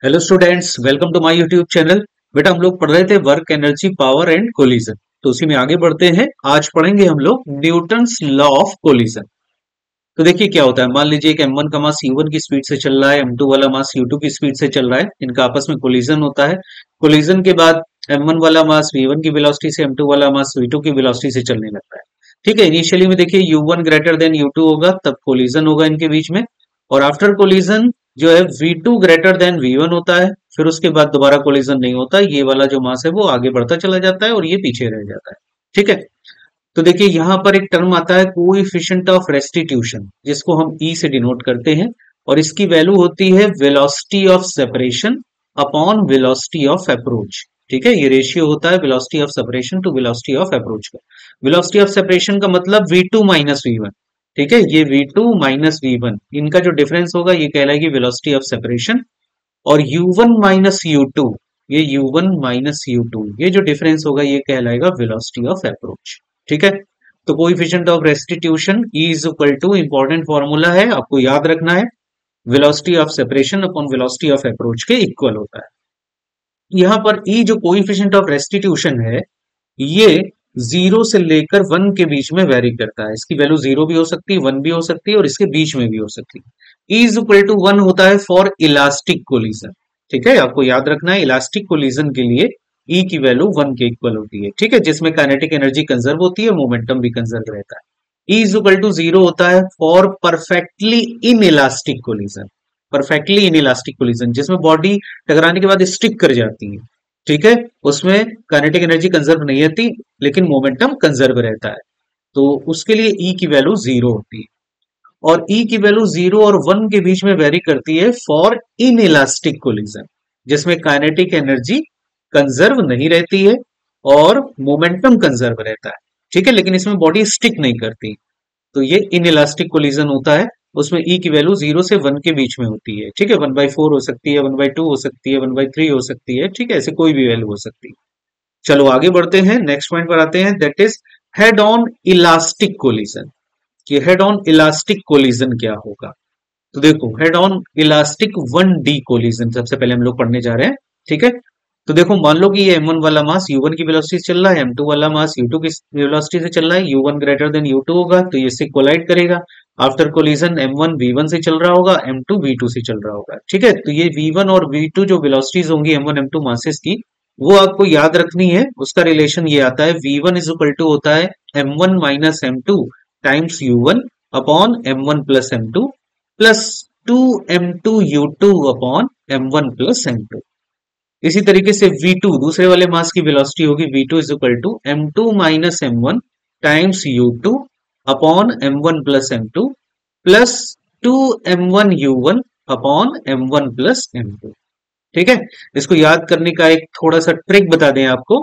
Hello students, welcome to my YouTube channel. बेटा हम लोग पढ़ रहे थे work energy power and collision, तो उसी में आगे बढ़ते हैं। आज पढ़ेंगे हम लोग न्यूटन्स लॉ ऑफ कोलिजन। तो देखिए क्या होता है। मान लीजिए एक m1 का मास u1 की स्पीड से चल रहा है, m2 वाला मास u2 की स्पीड से चल रहा है, इनका आपस में कोलिजन होता है। कोलिजन के बाद m1 वाला मास v1 की वेलोसिटी से m2 वाला मास v2 की वेलोसिटी से चलने लगता है। ठीक है, इनिशियली में देखिए u1 ग्रेटर देन u2 होगा, तब कोलिजन होगा इनके बीच में। और आफ्टर कोलिजन जो है v2 ग्रेटर देन v1 होता है, फिर उसके बाद दोबारा कोलिजन नहीं होता। ये वाला जो मास है वो आगे बढ़ता चला जाता है और ये पीछे रह जाता है। ठीक है, तो देखिए यहां पर एक टर्म आता है कोएफिशिएंट ऑफ रेस्टिट्यूशन, जिसको हम ई से डिनोट करते हैं। और इसकी वैल्यू होती है velocity of separation upon velocity of approach. ठीक है, ये रेशियो होता है velocity of separation to velocity of approach का। वेलोसिटी ऑफ सेपरेशन का मतलब v2 माइनस वी1। ठीक है, ये v2 माइनस वी1, इनका जो डिफरेंस होगा ये कहलाएगी वेलोसिटी ऑफ सेपरेशन। और u1 माइनस u2, ये u1 माइनस u2, ये जो डिफरेंस होगा ये कहलाएगा वेलोसिटी ऑफ अप्रोच। ठीक है, तो coefficient of restitution E is equal to, important formula है, आपको याद रखना है, velocity of separation upon velocity of approach के इक्वल होता है। यहाँ पर E जो कोएफिशिएंट ऑफ रेस्टिट्यूशन है, ये 0 से लेकर 1 के बीच में वेरी करता है। इसकी वैल्यू 0 भी हो सकती है, 1 भी हो सकती है और इसके बीच में भी हो सकती है। E इज इक्वल टू 1 होता है फॉर इलास्टिक कोलिजन। ठीक है, आपको याद रखना है इलास्टिक कोलिजन के लिए E की वैल्यू 1 के इक्वल होती है। ठीक है, जिसमें काइनेटिक एनर्जी कंजर्व होती है, मोमेंटम भी कंजर्व रहता है। E इज इक्वल टू 0 होता है for perfectly in elastic collision. Perfectly in elastic collision जिसमें बॉडी टकराने के बाद स्टिक कर जाती है। ठीक है, उसमें काइनेटिक एनर्जी कंजर्व नहीं रहती लेकिन मोमेंटम कंजर्व रहता है, तो उसके लिए E की वैल्यू 0 होती है। और E की वैल्यू 0 और 1 के बीच में वेरी करती है फॉर इन इलास्टिक कोलिजन, जिसमें काइनेटिक एनर्जी कंजर्व नहीं रहती है और मोमेंटम कंजर्व रहता है। ठीक है, लेकिन इसमें बॉडी स्टिक नहीं करती, तो ये इन इलास्टिक कोलिजन होता है। उसमें E की वैल्यू 0 से 1 के बीच में होती है। ठीक है, 1/4 हो सकती है, 1/2 हो सकती है, 1/3 हो सकती है। ठीक है, ऐसे कोई भी वैल्यू हो सकती है। चलो आगे बढ़ते हैं, नेक्स्ट पॉइंट पर आते हैं, that is head on elastic collision. कि हेड ऑन इलास्टिक कोलिजन क्या होगा। तो देखो head on elastic 1D collision सबसे पहले हम लोग पढ़ने जा रहे हैं। ठीक है, तो देखो मान लो कि ये m1 वाला मास u1 की वेलोसिटी से चल रहा है, m2 वाला मास u2 की वेलोसिटी से चल रहा है, u1 ग्रेटर देन u2 होगा तो ये इससे कोलाइड करेगा। आफ्टर कोलिजन m1 v1 से चल रहा होगा, m2 v2 से चल रहा होगा। ठीक है, तो ये v1 और v2 जो वेलोसिटीज होंगी m1 m2 मासेस की, वो आपको याद रखनी है। उसका रिलेशन ये आता है v1 इज इक्वल टू होता है m1 minus m2 times u1 upon m1 plus m2 plus 2m2 u2 upon m1 plus m2। इसी तरीके से v2 दूसरे वाले मास की वेलोसिटी होगी v2 is equal to m2 minus m1 times u2 upon m1 plus m2 plus 2m1 u1 upon m1 plus m2। ठीक है, इसको याद करने का एक थोड़ा सा ट्रिक बता दें आपको।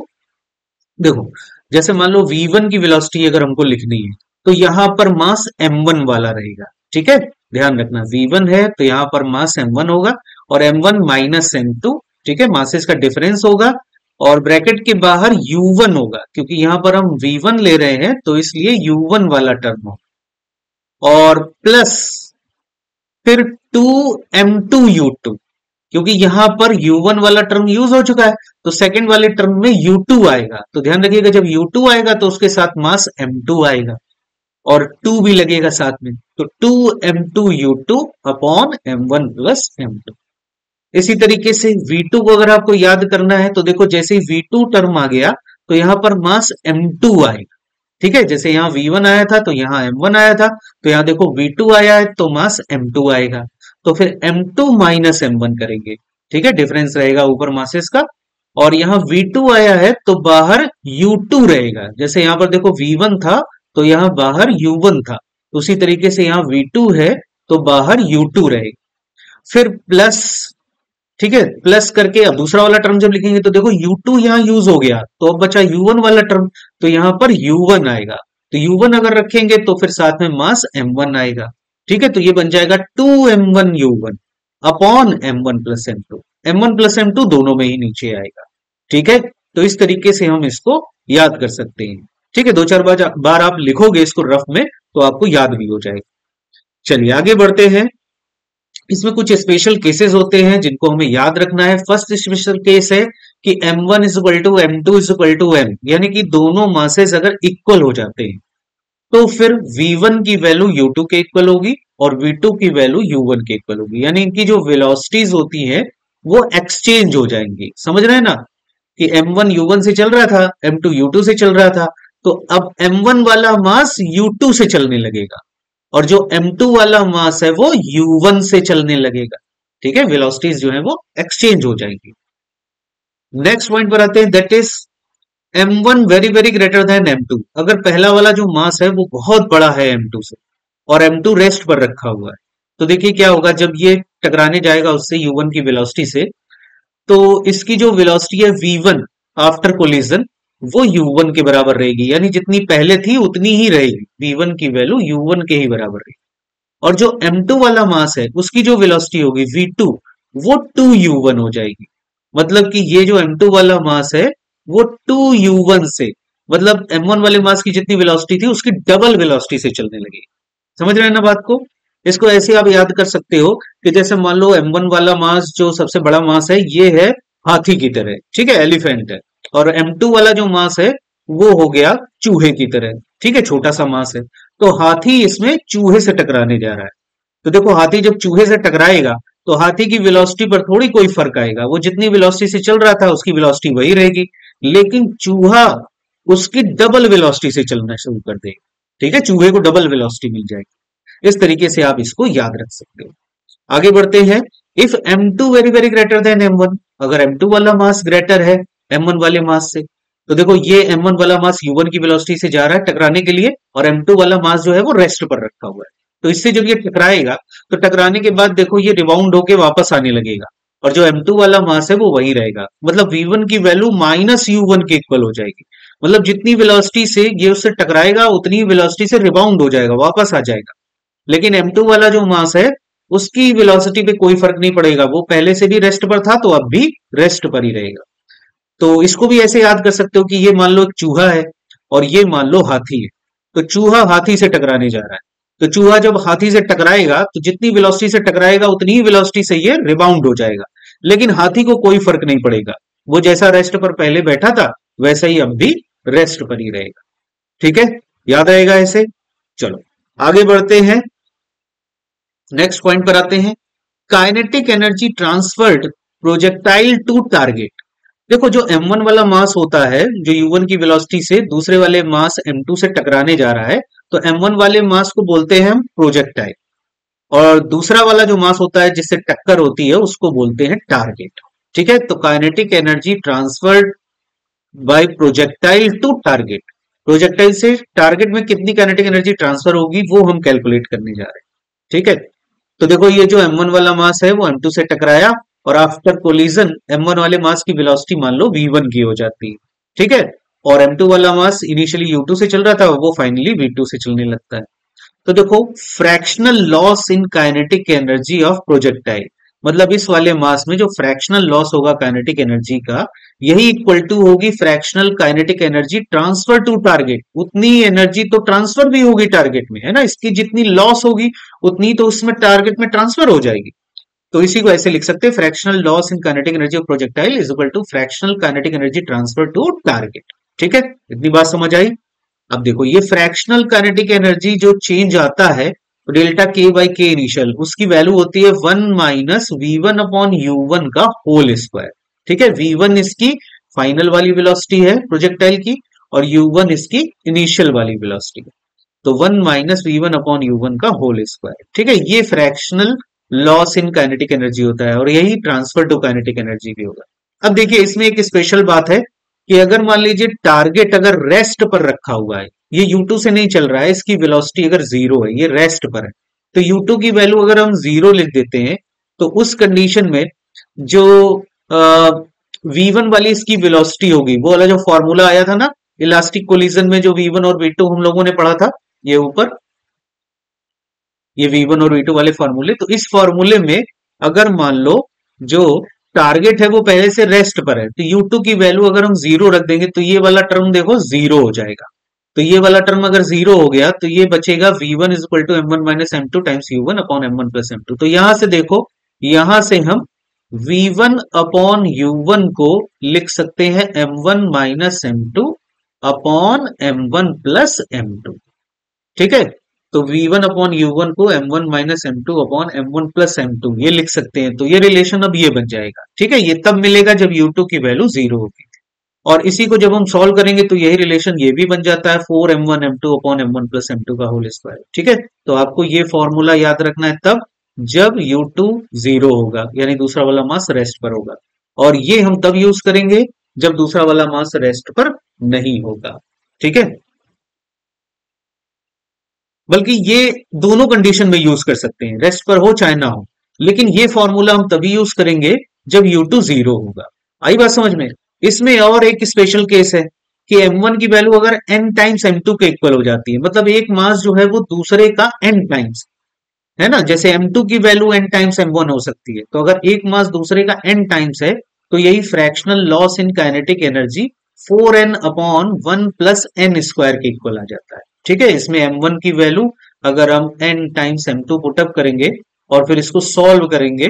देखो जैसे मान लो v1 की वेलोसिटी अगर हमको लिखनी है तो यहां पर मास m1 वाला रहेगा। ठीक है, ध्यान रखना v1 है तो यहां पर मास m1 होगा और m1 माइनस m2। ठीक है, मासेस का डिफरेंस होगा और ब्रैकेट के बाहर u1 होगा, क्योंकि यहां पर हम v1 ले रहे हैं तो इसलिए u1 वाला टर्म होगा। और प्लस फिर 2m2u2, क्योंकि यहां पर u1 वाला टर्म यूज हो चुका है तो सेकंड वाले टर्म में u2 आएगा। तो ध्यान रखिएगा जब u2 आएगा तो उसके साथ मास m2 आएगा और 2 भी लगेगा साथ में, तो 2m2u2 upon m1 plus m2। इसी तरीके से v2 को अगर आपको याद करना है तो देखो जैसे ही v2 टर्म आ गया तो यहां पर मास m2 आएगा। ठीक है, जैसे यहाँ v1 आया था तो यहाँ m1 आया था, तो यहाँ देखो v2 आया है तो मास m2 आएगा, तो फिर m2 माइनस m1 करेंगे। ठीक है, डिफरेंस रहेगा ऊपर मासेस का। और यहाँ v2 आया है तो बाहर u2 रहेगा, जैसे यहाँ पर देखो v1 था तो यहाँ बाहर u1 था, उसी तरीके से यहाँ v2 है तो बाहर u2 रहेगा। फिर प्लस, ठीक है, प्लस करके अब दूसरा वाला टर्म जब लिखेंगे तो देखो u2 यहाँ यूज हो गया तो अब बचा u1 वाला टर्म, तो यहाँ पर u1 आएगा। तो u1 अगर रखेंगे तो फिर साथ में मास m1 आएगा। ठीक है, तो ये बन जाएगा 2m1u1 upon m1 plus m2। m1 plus m2 दोनों में ही नीचे आएगा। ठीक है, तो इस तरीके से हम इसको याद कर सकते हैं। ठीक है, दो चार बार आप लिखोगे इसको रफ में तो आपको याद भी हो जाएगा। चलिए आगे बढ़ते हैं। इसमें कुछ स्पेशल केसेस होते हैं जिनको हमें याद रखना है। फर्स्ट स्पेशल केस है कि m1 is equal to m2 is equal to m, यानी कि दोनों मासेस अगर इक्वल हो जाते हैं तो फिर v1 की वैल्यू u2 के इक्वल होगी और v2 की वैल्यू u1 के इक्वल होगी, यानी इनकी जो वेलोसिटीज होती है वो एक्सचेंज हो जाएंगी। समझ रहे हैं ना कि m1 u1 से चल रहा था, m2 u2 से चल रहा था, तो अब m1 वाला मास u2 से चलने लगेगा और जो m2 वाला मास है वो u1 से चलने लगेगा। ठीक है, वेलोसिटीज जो है वो एक्सचेंज हो जाएंगी। नेक्स्ट पॉइंट पर आते हैं, that is m1 very very greater than m2। अगर पहला वाला जो मास है वो बहुत बड़ा है m2 से और m2 रेस्ट पर रखा हुआ है, तो देखिए क्या होगा जब ये टकराने जाएगा उससे u1 की वेलोसिटी से, तो इसकी जो वेलोसिटी है v1 आफ्टर कोलिजन वो u1 के बराबर रहेगी, यानी जितनी पहले थी उतनी ही रहेगी, v1 की वैल्यू u1 के ही बराबर रहेगी। और जो m2 वाला मास है उसकी जो वेलोसिटी होगी v2 वो 2u1 हो जाएगी। मतलब कि ये जो m2 वाला मास है वो 2u1 से, मतलब m1 वाले मास की जितनी वेलोसिटी थी उसकी डबल वेलोसिटी से चलने लगेगी। समझ रहे हैं ना बात को? इसको ऐसे आप याद कर सकते हो कि जैसे मान लो m1 वाला मास जो सबसे बड़ा मास है ये है हाथी की तरह, ठीक है, एलिफेंट है, और m2 वाला जो मास है वो हो गया चूहे की तरह, ठीक है, छोटा सा मास है। तो हाथी इसमें चूहे से टकराने जा रहा है। तो देखो हाथी जब चूहे से टकराएगा तो हाथी की वेलोसिटी पर थोड़ी कोई फर्क आएगा, वो जितनी वेलोसिटी से चल रहा था उसकी वेलोसिटी वही रहेगी, लेकिन चूहा उसकी डबल वेलोसिटी से चलना शुरू कर देगा। ठीक है, चूहे को डबल वेलोसिटी मिल जाएगी। इस तरीके से आप इसको याद रख सकते हो। आगे बढ़ते हैं, if m2 very very greater than m1, अगर m2 वाला मास ग्रेटर है m1 वाले मास से, तो देखो ये m1 वाला मास u1 की वेलोसिटी से जा रहा है टकराने के लिए और m2 वाला मास जो है वो रेस्ट पर रखा हुआ है। तो इससे जब ये टकराएगा तो टकराने के बाद देखो ये रिबाउंड होके वापस आने लगेगा और जो m2 वाला मास है वो वही रहेगा, मतलब v1 की वैल्यू माइनस u1 के इक्वल हो जाएगी। मतलब जितनी वेलोसिटी से ये उससे टकराएगा उतनी वेलोसिटी से रिबाउंड हो जाएगा, वापस आ जाएगा। लेकिन m2 वाला जो मास है उसकी वेलोसिटी पे कोई फर्क नहीं पड़ेगा, वो पहले से भी रेस्ट पर था तो अब भी रेस्ट पर ही रहेगा। तो इसको भी ऐसे याद कर सकते हो कि ये मान लो एक चूहा है और ये मान लो हाथी है। तो चूहा हाथी से टकराने जा रहा है, तो चूहा जब हाथी से टकराएगा तो जितनी वेलोसिटी से टकराएगा उतनी ही वेलोसिटी से ये रिबाउंड हो जाएगा, लेकिन हाथी को कोई फर्क नहीं पड़ेगा, वो जैसा रेस्ट पर पहले बैठा था वैसा ही अब भी रेस्ट पर ही रहेगा। ठीक है, याद रहेगा ऐसे। चलो आगे बढ़ते हैं, नेक्स्ट पॉइंट पर आते हैं, kinetic energy transferred projectile to target. देखो जो m1 वाला मास होता है जो u1 की वेलोसिटी से दूसरे वाले मास m2 से टकराने जा रहा है, तो m1 वाले मास को बोलते हैं हम प्रोजेक्टाइल और दूसरा वाला जो मास होता है जिससे टक्कर होती है उसको बोलते हैं टारगेट। ठीक है, तो kinetic energy transferred by projectile to target, projectile से टारगेट में कितनी काइनेटिक एनर्जी ट्रांसफर होगी वो हम कैलकुलेट करने जा रहे हैं। ठीक है, तो देखो ये जो m1 वाला मास है वो m2 से टकराया और आफ्टर कोलिजन m1 वाले मास की वेलोसिटी मान लो v1 की हो जाती है। ठीक है, और m2 वाला मास इनिशियली u2 से चल रहा था वो फाइनली v2 से चलने लगता है। तो देखो fractional loss in kinetic energy of projectile, मतलब इस वाले मास में जो फ्रैक्शनल लॉस होगा काइनेटिक एनर्जी का यही इक्वल टू होगी fractional kinetic energy transfer to target. उतनी एनर्जी तो ट्रांसफर भी होगी टारगेट में, है ना, इसकी जितनी लॉस होगी उतनी तो उसमें टारगेट में ट्रांसफर हो जाएगी। तो इसी को ऐसे लिख सकते हैं, fractional loss in kinetic energy of projectile is equal to fractional kinetic energy transfer to target. ठीक है, इतनी बात समझ आई। अब देखो ये फ्रैक्शनल काइनेटिक एनर्जी जो चेंज आता है डेल्टा के बाई के इनिशियल, उसकी वैल्यू होती है 1 माइनस v1 अपॉन u1 का होल स्क्वायर। ठीक है, v1 इसकी फाइनल वाली वेलोसिटी है प्रोजेक्टाइल की और u1 इसकी इनिशियल वाली वेलोसिटी है, तो 1 माइनस v1 अपॉन u1 का होल स्क्वायर। ठीक है, ये fractional loss in kinetic energy होता है और यही ट्रांसफर टू काइनेटिक एनर्जी भी होगा। अब देखिए इसमें एक स्पेशल बात है कि अगर मान लीजिए टारगेट अगर रेस्ट पर रखा हुआ है, ये u2 से नहीं चल रहा है, इसकी वेलोसिटी अगर जीरो है, ये रेस्ट पर है, तो u2 की वैल्यू अगर हम जीरो लिख देते हैं तो उस कंडीशन में जो v1 वाली इसकी वेलोसिटी होगी, वो वाला जो फॉर्मूला आया था ना इलास्टिक कोलिजन में, जो v1 और v2 हम लोगों ने पढ़ा था, ये ऊपर ये v1 और v2 वाले फॉर्मूले, तो इस फॉर्मूले में अगर मान लो जो टारगेट है वो पहले से रेस्ट पर है, तो u2 की वैल्यू अगर हम जीरो रख देंगे तो ये वाला टर्म देखो जीरो हो जाएगा। तो ये वाला टर्म अगर जीरो हो गया तो ये बचेगा v1 is equal to m1 minus m2 times u1 upon m1 plus m2। तो यहां से देखो, यहां से हम v1 अपॉन u1 को लिख सकते हैं m1 माइनस m2 अपॉन m1 प्लस m2। ठीक है, तो v1 अपॉन u1 को m1 माइनस m2 अपॉन m1 प्लस m2 ये लिख सकते हैं। तो ये रिलेशन अब ये बन जाएगा। ठीक है, ये तब मिलेगा जब u2 की वैल्यू जीरो होगी। और इसी को जब हम सॉल्व करेंगे तो यही रिलेशन ये भी बन जाता है 4m1 m2 अपॉन m1 प्लस m2 का होल स्क्वायर। ठीक है, तो आपको ये फॉर्मूला याद रखना है तब जब u2 जीरो होगा, यानी दूसरा वाला मास रेस्ट पर होगा। और ये हम तब यूज करेंगे जब दूसरा वाला मास रेस्ट पर नहीं होगा। ठीक है, बल्कि ये दोनों कंडीशन में यूज कर सकते हैं, रेस्ट पर हो चाहे ना हो। लेकिन ये फॉर्मूला हम तभी यूज करेंगे जब u2 जीरो होगा। आई बात समझ में? इसमें और एक स्पेशल केस है कि m1 की वैल्यू अगर n टाइम्स m2 के इक्वल हो जाती है, मतलब एक मास जो है वो दूसरे का n टाइम्स है ना, जैसे m2 की वैल्यू n टाइम्स m1 हो सकती है, तो अगर एक मास दूसरे का n टाइम्स है तो यही fractional loss in kinetic energy 4n upon 1 plus n square के इक्वल आ जाता है। ठीक है, इसमें m1 की वैल्यू अगर हम n टाइम्स m2 पुटअप करेंगे और फिर इसको सॉल्व करेंगे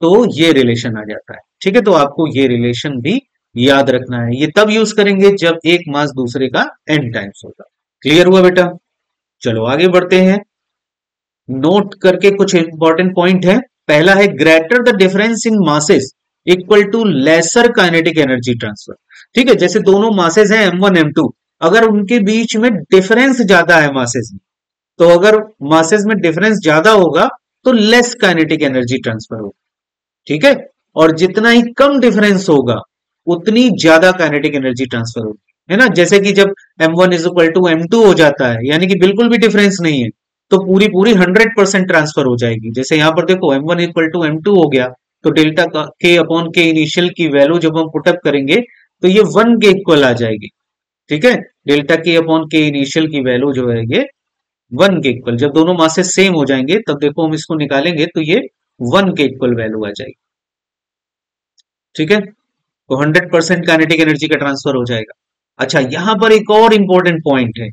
तो ये रिलेशन आ जाता है। ठीक है, तो आपको ये रिलेशन भी याद रखना है। ये तब यूज करेंगे जब एक मास दूसरे का n टाइम्स होगा। क्लियर हुआ बेटा? चलो आगे बढ़ते हैं। नोट करके कुछ इंपॉर्टेंट पॉइंट है। पहला है greater the difference in masses equal to lesser kinetic energy transfer. ठीक है, जैसे दोनों मासेस हैं m1 m2, अगर उनके बीच में डिफरेंस ज्यादा है मासेस में, तो अगर मासेस में डिफरेंस ज्यादा होगा तो लेस काइनेटिक एनर्जी ट्रांसफर होगा। ठीक है, और जितना ही कम डिफरेंस होगा उतनी ज्यादा काइनेटिक एनर्जी ट्रांसफर होगी, है ना। जैसे कि जब m1 is equal to m2 हो जाता है, यानी कि बिल्कुल भी डिफरेंस नहीं है, तो पूरी पूरी 100% ट्रांसफर हो जाएगी। जैसे यहां पर देखो m1 इक्वल टू m2 हो गया, तो डेल्टा k अपॉन के इनिशियल की वैल्यू जब हम पुटअप करेंगे तो ये 1 के इक्वल आ जाएगी। ठीक है, डेल्टा k अपॉन के इनिशियल की वैल्यू जो है ये 1 के इक्वल, जब दोनों मासेस सेम हो जाएंगे तब देखो हम इसको निकालेंगे तो ये 1 के इक्वल वैल्यू आ जाएगी। ठीक है, तो 100% काइनेटिक एनर्जी का ट्रांसफर हो जाएगा। अच्छा, यहां पर एक और इंपॉर्टेंट पॉइंट है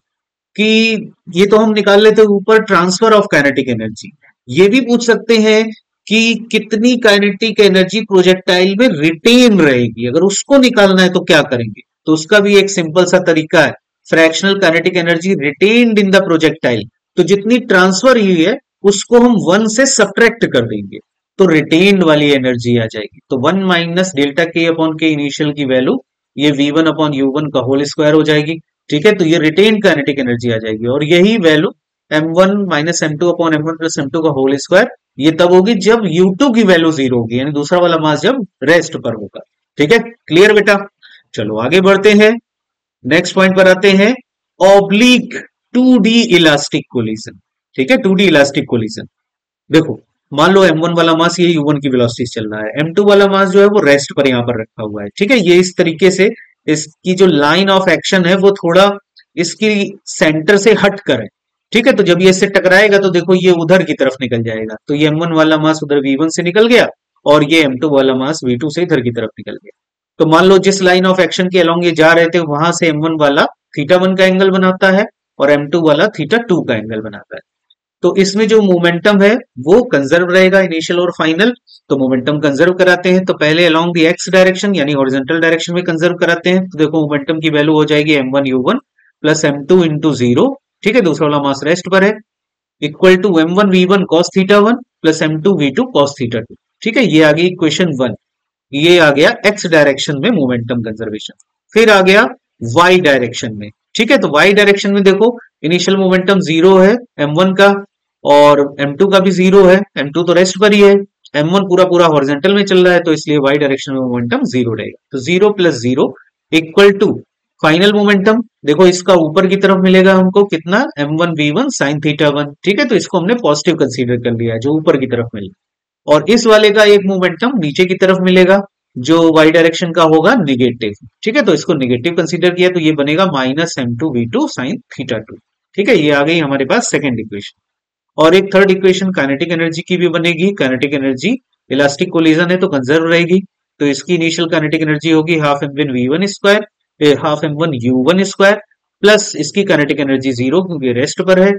कि ये तो हम निकाल लेते हैं ऊपर ट्रांसफर ऑफ काइनेटिक एनर्जी, ये भी पूछ सकते हैं कि कितनी काइनेटिक एनर्जी प्रोजेक्टाइल में रिटेन रहेगी। अगर उसको निकालना है तो क्या करेंगे, तो उसका भी एक सिंपल सा तरीका है, fractional kinetic energy retained in the projectile. तो जितनी ट्रांसफर हुई है उसको हम 1 से सब्ट्रैक्ट कर देंगे तो रिटेन्ड वाली एनर्जी आ जाएगी। तो 1 माइनस डेल्टा के अपॉन के इनिशियल की वैल्यू ये v1 अपॉन u1 का होल स्क्वायर हो जाएगी। ठीक है, तो ये रिटेन काइनेटिक एनर्जी आ जाएगी और यही वैल्यू m1 माइनस m2 अपॉन m1 प्लस m2 का होल स्क्वायर ये तब होगी जब u2 की वैल्यू जीरो होगी, यानी दूसरा वाला मास जब रेस्ट पर होगा। ठीक है, क्लियर बेटा? चलो आगे बढ़ते हैं, नेक्स्ट पॉइंट पर आते हैं, ऑब्लिक 2D इलास्टिक कोलिजन। ठीक है, 2D इलास्टिक कोलिजन। देखो मान लो m1 वाला मास ये u1 की वेलोसिटी से चल रहा है, m2 वाला मास जो है वो रेस्ट पर यहां पर रखा हुआ है। ठीक है, ये इस तरीके से इसकी जो लाइन ऑफ एक्शन है वो थोड़ा इसकी सेंटर से हट कर है। ठीक है, तो जब ये इससे टकराएगा तो देखो ये उधर की तरफ निकल जाएगा, तो ये m1 वाला मास उधर v1 से निकल गया और ये m2 वाला मास v2 से इधर की तरफ निकल गया। तो मान लो जिस लाइन ऑफ एक्शन के अलोंग ये जा रहे थे वहां से m1 वाला θ1 का एंगल बनाता है और m2 वाला θ2 का एंगल बनाता है। तो इसमें जो मोमेंटम है वो कंजर्व रहेगा, इनिशियल और फाइनल। तो मोमेंटम कंजर्व कराते हैं तो पहले अलोंग द एक्स डायरेक्शन यानी हॉरिजॉन्टल डायरेक्शन में कंजर्व कराते हैं। तो देखो मोमेंटम की वैल्यू हो जाएगी m1 u1 plus m2 into 0। ठीक है, दूसरा वाला मास रेस्ट पर है, equal to m1 v1 cos θ1 plus m2 v2 cos θ2। ठीक है, ये आ गई इक्वेशन 1। ये आ गया एक्स डायरेक्शन में मोमेंटम कंजर्वेशन। फिर आ गया वाई डायरेक्शन में। ठीक है, तो वाई डायरेक्शन में देखो इनिशियल मोमेंटम 0 है m1 का और m2 का भी 0 है, m2 तो रेस्ट पर ही है, m1 पूरा पूरा हॉरिजॉन्टल में चल रहा है, तो इसलिए वाई डायरेक्शन में मोमेंटम 0 रहेगा। तो 0 plus 0 equal to final momentum, देखो इसका ऊपर की तरफ मिलेगा हमको कितना, m1 v1 sin θ1। ठीक है, तो इसको हमने पॉजिटिव कंसीडर कर लिया है जो ऊपर की तरफ मिलेगा, और इस वाले का एक मोमेंटम नीचे की तरफ मिलेगा जो वाई डायरेक्शन का होगा निगेटिव। ठीक है, तो इसको निगेटिव कंसीडर किया तो ये बनेगा माइनस m2 v2 sin θ2। ठीक है, ये आ गई हमारे पास सेकेंड इक्वेशन। और एक थर्ड इक्वेशन काइनेटिक एनर्जी की भी बनेगी। काइनेटिक एनर्जी इलास्टिक कोलिजन है तो कंजर्व रहेगी, तो इसकी इनिशियल काइनेटिक एनर्जी होगी half m1 v1 square half m1 u1 square plus इसकी काइनेटिक एनर्जी जीरो क्योंकि रेस्ट पर है।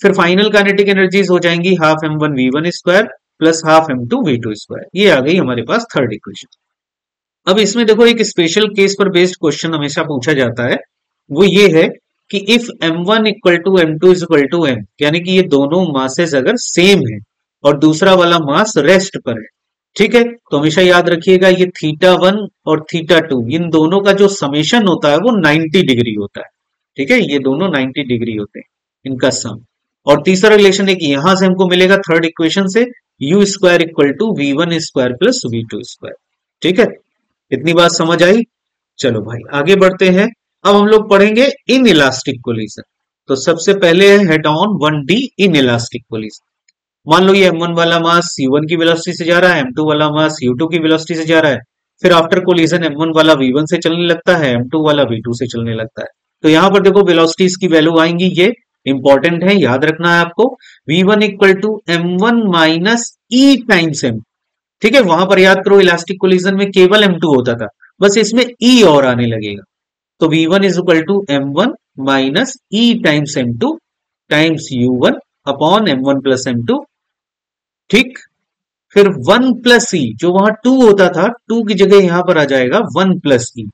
फिर फाइनल काइनेटिक एनर्जीज हो जाएंगी half m1v1 square plus half m2v2 square. ये आ गई हमारे पास थर्ड इक्वेशन। अब इसमें देखो एक स्पेशल केस पर बेस्ड क्वेश्चन हमेशा पूछा जाता है, वो ये है कि if m1 equal to m2 equal to m, यानी कि ये दोनों मासेस अगर सेम है और दूसरा वाला मास रेस्ट पर है, ठीक है, तो हमेशा याद रखिएगा ये θ1 और θ2 इन दोनों का जो समेशन होता है वो 90 डिग्री होता है। ठीक है, ये दोनों 90 डिग्री होते हैं इनका सम। और तीसरा रिलेशन है कि यहां से हमको मिलेगा थर्ड इक्वेशन से u square equal to v1 square plus v2 square. ठीक है, इतनी बात समझ आई। चलो भाई आगे बढ़ते हैं। अब हम लोग पढ़ेंगे इन इलास्टिक कोलिजन। तो सबसे पहले है head on 1D in elastic collision. मान लो ये m1 वाला मास u1 की वेलोसिटी से जा रहा है, m2 वाला मास u2 की वेलोसिटी से जा रहा है। फिर आफ्टर कोलिजन m1 वाला v1 से चलने लगता है, m2 वाला v2 से चलने लगता है। तो यहां पर देखो वेलोसिटीज की वैल्यू आएंगी, ये इंपॉर्टेंट है, याद रखना है आपको। v1 equal to m1 minus e times m। ठीक है, वहां पर याद करो इलास्टिक कोलिजन में केवल m2 होता था, बस इसमें e और आने लगेगा। तो v1 is equal to m1 minus e times m2 times u1 upon m1 plus m2। ठीक, फिर 1 प्लस ई, जो वहां 2 होता था 2 की जगह यहां पर आ जाएगा 1 प्लस ई,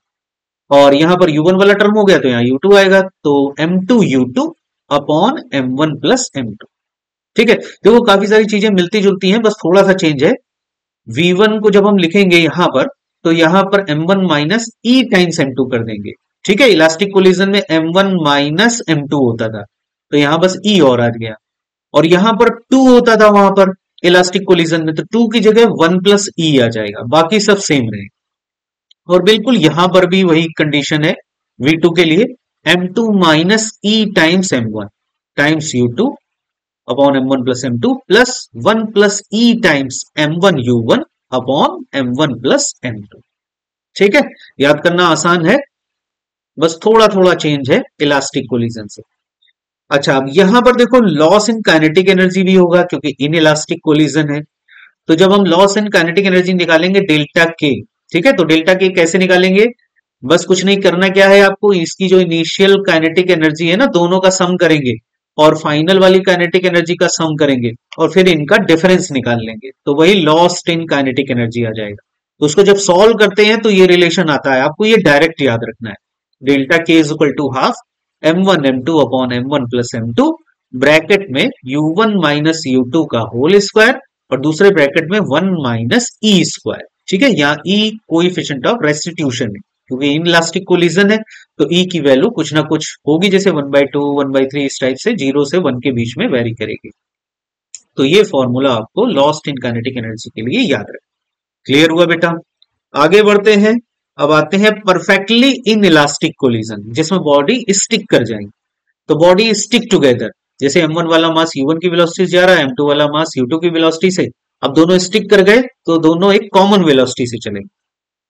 और यहां पर u1 वाला टर्म हो गया तो यहाँ u2 आएगा, तो m2 u2 upon m1 plus m2। ठीक है, देखो काफी सारी चीजें मिलती जुलती हैं, बस थोड़ा सा चेंज है। v1 को जब हम लिखेंगे यहां पर, तो यहां पर m1 minus e times m2 कर देंगे। ठीक है, इलास्टिक कोलिजन में m1 माइनस m2 होता था, तो यहां बस e और आ गया। और यहां पर 2 होता था वहां पर इलास्टिक कोलिजन में, तो 2 की जगह 1 प्लस ई आ जाएगा, बाकी सब सेम रहे। और बिल्कुल यहां पर भी वही कंडीशन है v2 के लिए, m2 minus e times m1 times u2 upon m1 plus m2 plus 1 plus e times m1 u1 upon m1 plus m2। ठीक है, याद करना आसान है, बस थोड़ा थोड़ा चेंज है इलास्टिक कोलिजन से। अच्छा, अब यहां पर देखो लॉस इन काइनेटिक एनर्जी भी होगा क्योंकि इन इलास्टिक कोलिजन है। तो जब हम लॉस इन काइनेटिक एनर्जी निकालेंगे डेल्टा के, ठीक है, तो डेल्टा के कैसे निकालेंगे, बस कुछ नहीं करना, क्या है आपको, इसकी जो इनिशियल काइनेटिक एनर्जी है ना दोनों का सम करेंगे और फाइनल वाली काइनेटिक एनर्जी का सम करेंगे और फिर इनका डिफरेंस निकाल लेंगे, तो वही लॉस्ट इन काइनेटिक एनर्जी आ जाएगा। तो उसको जब सॉल्व करते हैं तो ये रिलेशन आता है, आपको ये डायरेक्ट याद रखना है। Delta K is equal to half m1 m2 अपॉन m1 प्लस m2 ब्रैकेट में u1 माइनस u2 का होल स्क्वायर और दूसरे ब्रैकेट में 1 माइनस ई स्क्वायर। ठीक है, यहाँ ई कोएफिशिएंट ऑफ रेस्टिट्यूशन है क्योंकि इन इलास्टिक कोलिजन है, तो ई की वैल्यू कुछ ना कुछ होगी, जैसे 1/2 1/3 इस टाइप से 0 से 1 के बीच में वेरी करेगी। तो ये फॉर्मूला आपको लॉस्ट इन काइनेटिक एनर्जी के लिए याद रखें। क्लियर हुआ बेटा? आगे बढ़ते हैं। अब आते हैं परफेक्टली इन इलास्टिक कोलिजन जिसमें बॉडी स्टिक कर जाएंगे। तो बॉडी स्टिक टुगेदर, जैसे m1 वाला मास u1 की वेलोसिटी से जा रहा है, m2 वाला मास u2 की वेलोसिटी से, अब दोनों स्टिक कर गए तो दोनों एक कॉमन वेलोसिटी से चलेंगे।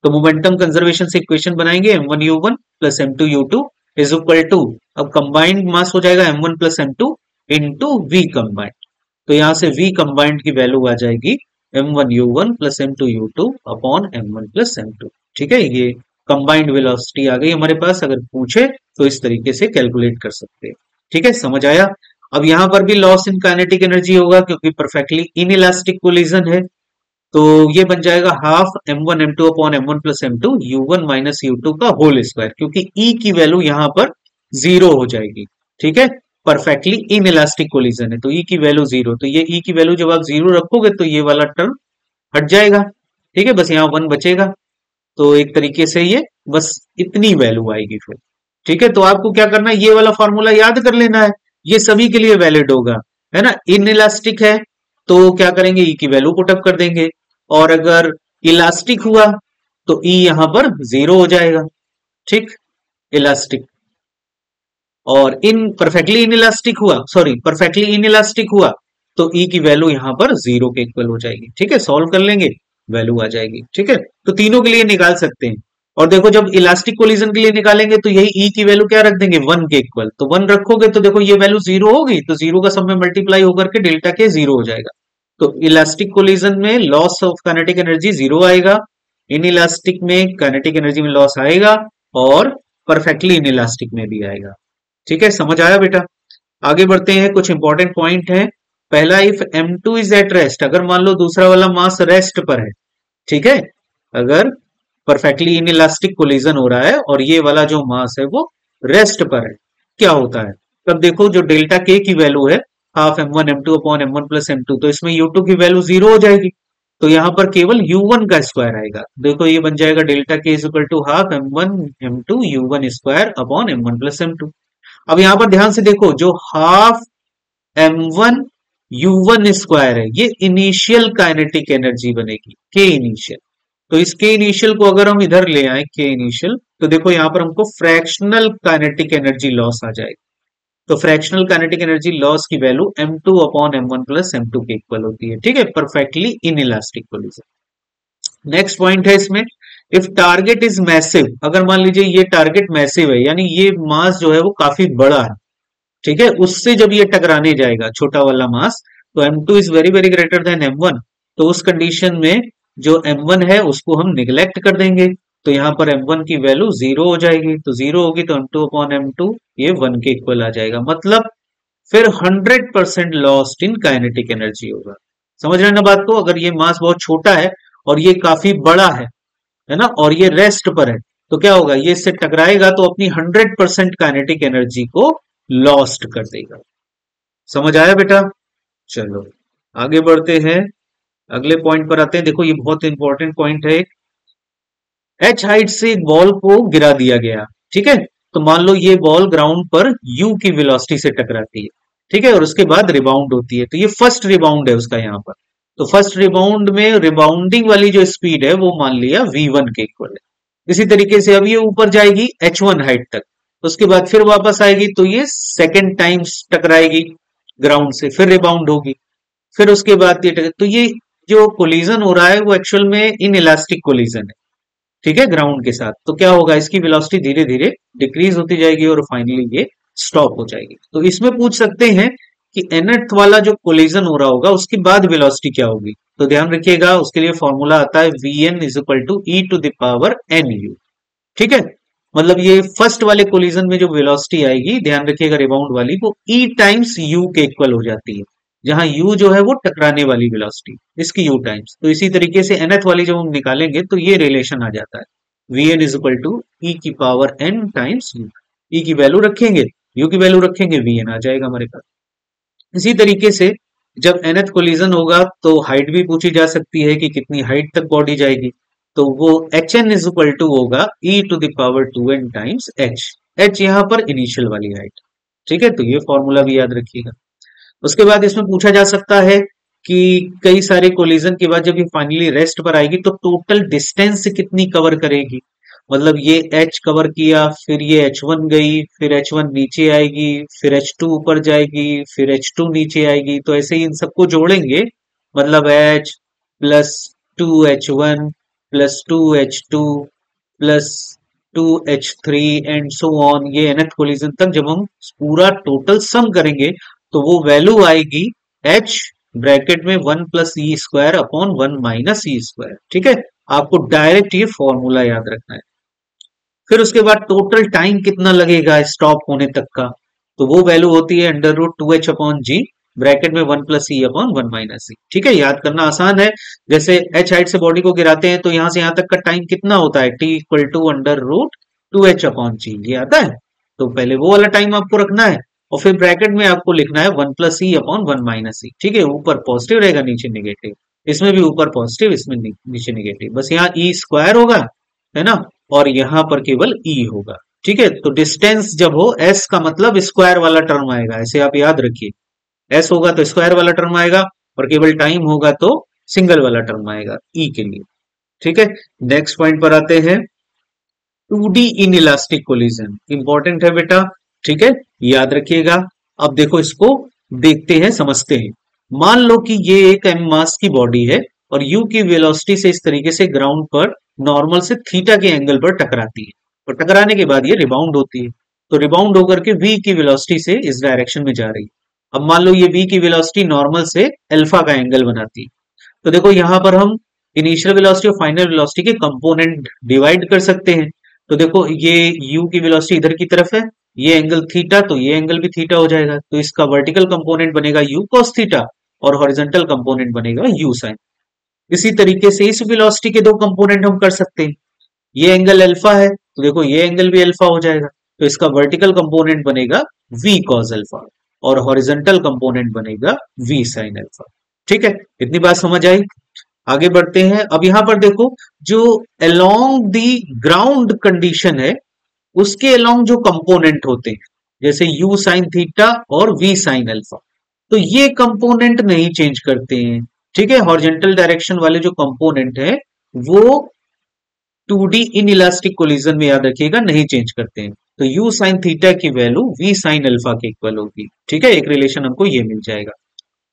तो मोमेंटम कंजर्वेशन से इक्वेशन बनाएंगे m1 u1 plus m2 u2 is equal to, अब कंबाइंड मास हो जाएगा m1 plus m2 into v combined. तो यहां से v कंबाइंड की वैल्यू आ जाएगी m1 u1 plus m2 u2 upon m1 plus m2। ठीक है, ये कंबाइंड वेलोसिटी आ गई हमारे पास, अगर पूछे तो इस तरीके से कैलकुलेट कर सकते हैं। ठीक है, समझ आया? अब यहां पर भी लॉस इन काइनेटिक एनर्जी होगा क्योंकि परफेक्टली इन इलास्टिक कोलिजन है, तो ये बन जाएगा हाफ m1 m2 अपॉन m1 plus m2 u1 minus u2 का होल स्क्वायर, क्योंकि e की वैल्यू यहां पर 0 हो जाएगी। ठीक है, परफेक्टली इन इलास्टिक कोलिजन है तो e की वैल्यू 0, तो ये e की वैल्यू जब आप 0 रखोगे तो ये वाला टर्म हट जाएगा। ठीक है, बस यहाँ 1 बचेगा, तो एक तरीके से ये बस इतनी वैल्यू आएगी फिर। ठीक है, तो आपको क्या करना है, ये वाला फॉर्मूला याद कर लेना है, ये सभी के लिए वैलिड होगा, है ना। इन इलास्टिक है तो क्या करेंगे, ई की वैल्यू पुटअप कर देंगे, और अगर इलास्टिक हुआ तो ई यहां पर 0 हो जाएगा। ठीक, इलास्टिक, और इन परफेक्टली इन इलास्टिक हुआ, सॉरी परफेक्टली इन इलास्टिक हुआ तो ई की वैल्यू यहां पर 0 के इक्वल हो जाएगी। ठीक है, सॉल्व कर लेंगे, वैल्यू आ जाएगी। ठीक है, तो तीनों के लिए निकाल सकते हैं। और देखो जब इलास्टिक कोलिजन के लिए निकालेंगे तो यही ई की वैल्यू क्या रख देंगे, 1 के इक्वल, तो 1 रखोगे तो देखो ये वैल्यू 0 होगी, तो 0 का सब में मल्टीप्लाई होकर के डेल्टा के 0 हो जाएगा। तो इलास्टिक कोलिजन में लॉस ऑफ काइनेटिक एनर्जी 0 आएगा, इन इलास्टिक में काइनेटिक एनर्जी में लॉस आएगा, और परफेक्टली इन इलास्टिक में भी आएगा। ठीक है, समझ आया बेटा? आगे बढ़ते हैं, कुछ इंपॉर्टेंट पॉइंट हैं। पहला, if m2 is at rest, अगर मान लो दूसरा वाला मास रेस्ट पर है, ठीक है, अगर परफेक्टली इन इलास्टिक कोलिजन हो रहा है और ये वाला जो मास है वो रेस्ट पर है, क्या होता है? तब देखो जो डेल्टा के की वैल्यू है हाफ m1 m2 अपॉन m1 प्लस m2, तो इसमें u2 की वैल्यू जीरो हो जाएगी, तो यहां पर केवल u1 का स्क्वायर आएगा। देखो ये बन जाएगा delta K is equal to half m1 m2 u1 square upon m1 plus m2। अब यहां पर ध्यान से देखो, जो हाफ m1 u1 स्क्वायर है ये इनिशियल काइनेटिक एनर्जी बनेगी, के इनिशियल। तो इस के इनिशियल को अगर हम इधर ले आए, के इनिशियल, तो देखो यहां पर हमको फ्रैक्शनल काइनेटिक एनर्जी लॉस आ जाएगी। तो फ्रैक्शनल काइनेटिक एनर्जी लॉस की वैल्यू m2 अपॉन m1 प्लस m2 के इक्वल होती है, ठीक है, perfectly in elastic collision. Next point है इसमें, इफ टारगेट इज मैसिव, अगर मान लीजिए ये टारगेट मैसिव है, यानी ये मास जो है वो काफी बड़ा है, ठीक है, उससे जब ये टकराने जाएगा छोटा वाला मास, तो m2 is very very greater than m1, तो उस कंडीशन में जो m1 है उसको हम निगलेक्ट कर देंगे, तो यहां पर m1 की वैल्यू जीरो हो जाएगी, तो जीरो होगी तो m2 अपॉन m2 ये 1 के इक्वल आ जाएगा, मतलब फिर 100% लॉस्ट इन काइनेटिक एनर्जी होगा। समझ रहे हैं ना बात को? अगर ये मास बहुत छोटा है और ये काफी बड़ा है ना, और ये रेस्ट पर है, तो क्या होगा, ये इससे टकराएगा तो अपनी 100% काइनेटिक एनर्जी को लॉस्ट कर देगा। समझ आया बेटा? चलो आगे बढ़ते हैं, अगले पॉइंट पर आते हैं। देखो ये बहुत इंपॉर्टेंट पॉइंट है। एच हाइट से एक बॉल को गिरा दिया गया, ठीक है, तो मान लो ये बॉल ग्राउंड पर यू की वेलोसिटी से टकराती है, ठीक है, और उसके बाद रिबाउंड होती है, तो ये फर्स्ट रिबाउंड है उसका यहाँ पर। तो फर्स्ट रिबाउंड में रिबाउंडिंग वाली जो स्पीड है वो मान लिया v1 के इक्वल है। इसी तरीके से अब ये ऊपर जाएगी h1 हाइट तक, उसके बाद फिर वापस आएगी, तो ये सेकेंड टाइम टकराएगी ग्राउंड से, फिर रिबाउंड होगी, फिर उसके बाद ये तो ये जो कोलिजन हो रहा है वो एक्चुअल में इन इलास्टिक कोलिजन है, ठीक है, ग्राउंड के साथ। तो क्या होगा, इसकी वेलोसिटी धीरे धीरे डिक्रीज होती जाएगी और फाइनली ये स्टॉप हो जाएगी। तो इसमें पूछ सकते हैं कि nth वाला जो कोलिजन हो रहा होगा उसके बाद वेलोसिटी क्या होगी, तो ध्यान रखिएगा उसके लिए फॉर्मूला आता है vn is equal to e to the power nu, ठीक है, मतलब ये फर्स्ट वाले कोलिजन में जो वेलोसिटी आएगी, ध्यान रखिएगा रिबाउंड वाली, वो e टाइम्स u के इक्वल हो जाती है, जहां u जो है वो टकराने वाली वेलोसिटी, इसकी u टाइम्स। तो इसी तरीके से nth वाली जब हम निकालेंगे तो ये रिलेशन आ जाता है, vn is equal to e की power n times u। e की वैल्यू रखेंगे, u की वैल्यू रखेंगे, vn आ जाएगा हमारे पास। इसी तरीके से जब nth कोलिजन होगा तो हाइट भी पूछी जा सकती है कि कितनी हाइट तक बॉडी जाएगी, तो वो hn इज इक्वल टू होगा e to the power 2n times h। h यहाँ पर इनिशियल वाली हाइट, ठीक है, तो ये फॉर्मूला भी याद रखिएगा। उसके बाद इसमें पूछा जा सकता है कि कई सारे कोलिजन के बाद जब ये फाइनली रेस्ट पर आएगी तो टोटल डिस्टेंस कितनी कवर करेगी, मतलब ये h कवर किया, फिर ये h1 गई, फिर h1 नीचे आएगी, फिर h2 ऊपर जाएगी, फिर h2 नीचे आएगी, तो ऐसे ही इन सबको जोड़ेंगे, मतलब h plus 2h1 plus 2h2 plus 2h3 and so on, ये nth कोलिजन तक जब हम पूरा टोटल सम करेंगे तो वो वैल्यू आएगी h ब्रैकेट में 1 plus e square upon 1 minus E square, ठीक है, आपको डायरेक्ट ये फॉर्मूला याद रखना है। फिर उसके बाद टोटल टाइम कितना लगेगा स्टॉप होने तक का, तो वो वैल्यू होती है अंडर रूट 2h अपॉन जी ब्रैकेट में 1 प्लस ई अपॉन 1 माइनस ई, ठीक है, याद करना आसान है। जैसे h हाइट से बॉडी को गिराते हैं तो यहां से यहां तक का टाइम कितना होता है, t equal to under root 2h upon g, ये आता है, तो पहले वो वाला टाइम आपको रखना है और फिर ब्रैकेट में आपको लिखना है 1 प्लस ई अपॉन 1 माइनस ई, ठीक है, ऊपर पॉजिटिव रहेगा नीचे निगेटिव, इसमें भी ऊपर पॉजिटिव इसमें नीचे निगेटिव, बस यहाँ ई स्क्वायर होगा, है ना, और यहां पर केवल ई होगा, ठीक है। तो डिस्टेंस जब हो एस का मतलब स्क्वायर वाला टर्म आएगा, ऐसे आप याद रखिए, एस होगा तो स्क्वायर वाला टर्म आएगा और केवल टाइम होगा तो सिंगल वाला टर्म आएगा ई के लिए, ठीक है। नेक्स्ट पॉइंट पर आते हैं, 2D in elastic collision, important है बेटा, ठीक है, याद रखिएगा। अब देखो इसको देखते हैं, समझते हैं। मान लो कि ये एक m मास की बॉडी है और u की वेलोसिटी से इस तरीके से ग्राउंड पर नॉर्मल से थीटा के एंगल पर टकराती है और टकराने के बाद ये रिबाउंड होती है, तो रिबाउंड होकर के v की वेलोसिटी से इस डायरेक्शन में जा रही है। अब मान लो ये v की वेलोसिटी नॉर्मल से अल्फा का एंगल बनाती है, तो देखो यहां पर हम इनिशियल वेलोसिटी और फाइनल वेलोसिटी के कंपोनेंट डिवाइड कर सकते हैं। तो देखो ये u की वेलोसिटी इधर की तरफ है ये एंगल थीटा, तो ये एंगल भी थीटा हो जाएगा, तो इसका वर्टिकल कंपोनेंट बनेगा यू कॉस थीटा और हॉरिजॉन्टल कंपोनेंट बनेगा यू साइन। इसी तरीके से इस वेलोसिटी के दो कंपोनेंट हम कर सकते हैं। ये एंगल अल्फा है, तो देखो ये एंगल भी अल्फा हो जाएगा, तो इसका वर्टिकल कंपोनेंट बनेगा वी कॉस अल्फा और हॉरिजॉन्टल कंपोनेंट बनेगा वी साइन अल्फा। ठीक है, इतनी बात समझ आई। आगे बढ़ते हैं। अब यहां पर देखो, जो अलोंग दी ग्राउंड कंडीशन है उसके अलोंग जो कंपोनेंट होते हैं, जैसे यू साइन थीटा और वी साइन अल्फा, तो ये कंपोनेंट नहीं चेंज करते हैं। ठीक है, हॉरिजॉन्टल डायरेक्शन वाले जो कंपोनेंट है वो 2D इन इलास्टिक कोलिजन में, याद रखिएगा, नहीं चेंज करते हैं। तो यू साइन थीटा की वैल्यू वी साइन अल्फा के इक्वल होगी। ठीक है, एक रिलेशन हमको ये मिल जाएगा।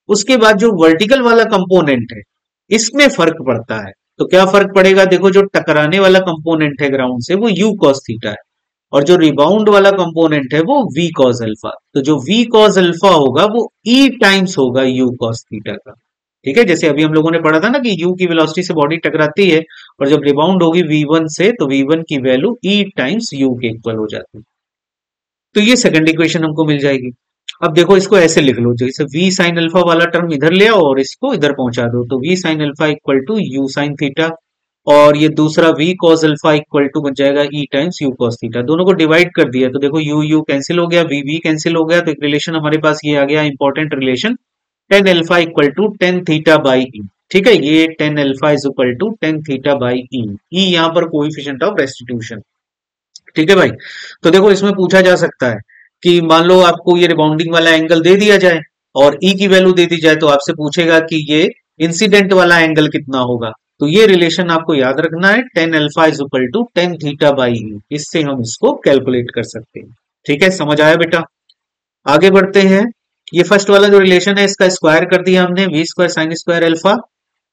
उसके बाद जो वर्टिकल वाला कंपोनेंट है इसमें फर्क पड़ता है। तो क्या फर्क पड़ेगा, देखो जो टकराने वाला कंपोनेंट है ग्राउंड से वो यू कॉस थीटा है और जो रिबाउंड वाला कंपोनेंट है वो वी कॉस अल्फा। तो जो वी कॉस अल्फा होगा वो ई टाइम्स होगा यू कॉस थीटा का। ठीक है, जैसे अभी हम लोगों ने पढ़ा था ना कि यू की वेलोसिटी से बॉडी टकराती है और जब रिबाउंड होगी v1 से तो v1 की वैल्यू ई टाइम्स यू के इक्वल हो जाती है। तो ये सेकंड इक्वेशन हमको मिल जाएगी। अब देखो इसको ऐसे लिख लो, जैसे v साइन अल्फा वाला टर्म इधर ले आओ और इसको इधर पहुंचा दो, तो v sine alpha equal to u sine theta और ये दूसरा v cos alpha equal to बन जाएगा e times u cos theta. दोनों को डिवाइड कर दिया तो देखो u u कैंसिल हो गया, v v कैंसिल हो गया, तो एक रिलेशन हमारे पास ये आ गया, important relation, tan alpha equal to tan theta by e. ठीक है, ये tan alpha is equal to tan theta by e. E यहाँ पर कोएफिशिएंट ऑफ रेस्टिट्यूशन। ठीक है भाई, तो देखो इसमें पूछा जा सकता है कि मान लो आपको ये रिबाउंडिंग वाला एंगल दे दिया जाए और ई की वैल्यू दे दी जाए, तो आपसे पूछेगा कि ये इंसिडेंट वाला एंगल कितना होगा। तो ये रिलेशन आपको याद रखना है, tan alpha is equal to tan theta by e. इससे हम इसको कैलकुलेट कर सकते हैं। ठीक है, समझ आया बेटा। आगे बढ़ते हैं। ये फर्स्ट वाला जो रिलेशन है इसका स्क्वायर कर दिया हमने, v square sine square alpha,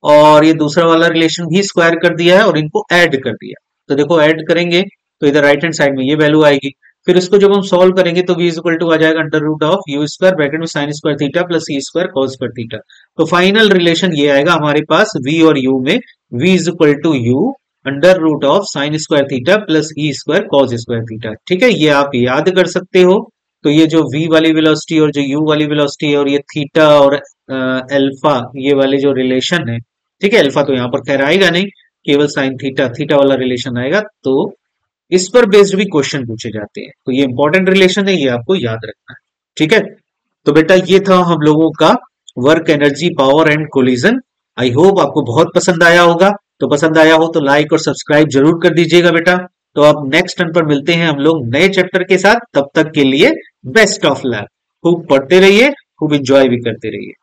और ये दूसरा वाला रिलेशन भी स्क्वायर कर दिया है और इनको ऐड कर दिया। तो देखो ऐड करेंगे तो इधर राइट हैंड साइड में ये वैल्यू आएगी, फिर इसको जब हम सॉल्व करेंगे तो v इज इक्वल टू आ जाएगा under root of u square bracket में sine square theta plus e square cos square theta. तो फाइनल रिलेशन ये आएगा हमारे पास v और u में, v is equal to u under root of sine square theta plus e square cos square theta. ठीक है, ये आप याद कर सकते हो। तो ये जो v वाली वेलोसिटी और जो u वाली वेलोसिटी है और ये थीटा और अल्फा ये वाले जो रिलेशन है, ठीक है, अल्फा तो यहाँ पर खैर आएगा नहीं, केवल साइन थीटा थीटा वाला रिलेशन आएगा। तो इस पर बेस्ड भी क्वेश्चन पूछे जाते हैं, तो ये इंपॉर्टेंट रिलेशन है, ये आपको याद रखना है। ठीक है, तो बेटा ये था हम लोगों का work energy power and collision. I hope आपको बहुत पसंद आया होगा। तो पसंद आया हो तो लाइक और सब्सक्राइब जरूर कर दीजिएगा बेटा। तो अब नेक्स्ट टर्न पर मिलते हैं हम लोग नए चैप्टर के साथ, तब तक के लिए बेस्ट ऑफ लक। खूब पढ़ते रहिए, खूब एंजॉय भी करते रहिए।